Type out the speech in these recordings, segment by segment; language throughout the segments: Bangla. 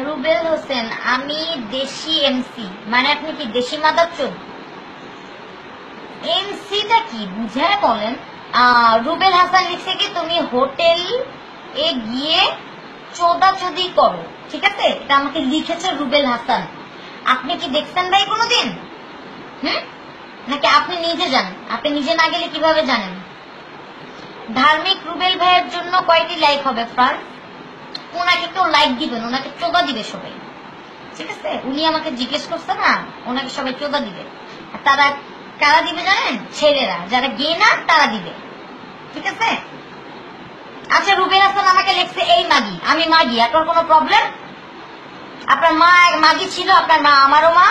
রুবেল হোসেন, আমি দেশি এমসি, মানে আপনি কি দেশি মাদারচোদ? এমসিটা কি বুঝায় বলেন? রুবেল হাসান লিখছে কি তুমি হোটেল এ গিয়ে চোদাচুদি করো, ঠিক আছে? এটা আমাকে লিখেছে রুবেল হাসান। আপনি কি দেখছেন ভাই কোনোদিন? নাকি আপনি নিজে জানেন? আপনি নিজে না গেলে কিভাবে জানেন? ধার্মিক রুবেল ভাইয়ের জন্য কয়টি লাইক হবে ফ্রান্স? ওনাকে কেউ লাইক দিবেন, ওনাকে চোদা দিবে সবাই, ঠিক আছে? উনি আমাকে জিজ্ঞেস করছে না, ওনাকে সবাই চোদা দিবে। তারা কারা দিবে জানেন? ছেলেরা, যারা গে না তারা দিবে, ঠিক আছে? আচ্ছা, রুবেল হাসান আমাকে লিখছে এই মাগি, আমি মাগি, আপনার কোনো প্রবলেম? আপনার মা মাগি ছিল, আপনার মা আমারও মা।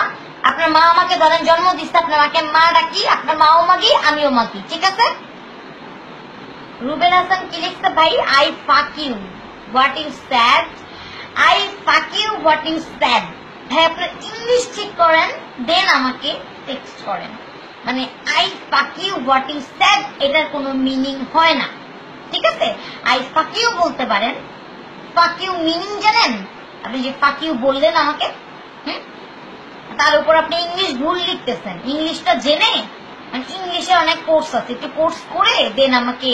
আপনার মা আমাকে ধরেন জন্ম দিচ্ছে, আপনার মাকে মা ডাকি, আপনার মাও মাগি, আমিও মাগি, ঠিক আছে? রুবেল হাসান কি লিখছে ভাই? I fuck you what you said. I fuck you what you said. ভাই আপনার ইংলিশ ঠিক করেন, দেন আমাকে টেক্সট করেন। মানে I fuck you what you sad এটার কোনো মিনিং হয় না, ঠিক আছে? আই ফাক ইউ বলতে পারেন, ফাক ইউ মিনিং জানেন? আপনি যে ফাক ইউ বললেন আমাকে, তার উপর আপনি ইংলিশ ভুল লিখতেছেন। ইংলিশটা জেনে, মানে ইংলিশে অনেক কোর্স আছে, একটু কোর্স করে দেন আমাকে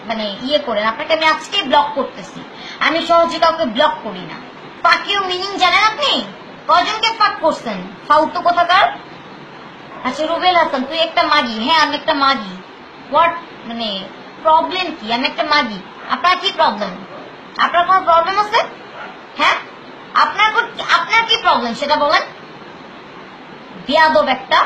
মানে ইয়ে করেন। আপনাকে আমি আজকে ব্লক করতেছি, আমি সহজে কাউকে ব্লক করি না। ফাক ইউ মিনিং জানেন আপনি? কজনকে ফাক করছেন ফাউতো কোথাকার? আচ্ছা রুবেল হাসান তুই একটা মাগি। হ্যাঁ আমি একটা মাগি। হোয়াট মানে প্রবলেম কি? আমি একটা মাগি, আপনার কি প্রবলেম? আপনার কোনো প্রবলেম আছে? হ্যাঁ আপনার কি প্রবলেম সেটা বলেন। বেয়াদব একটা।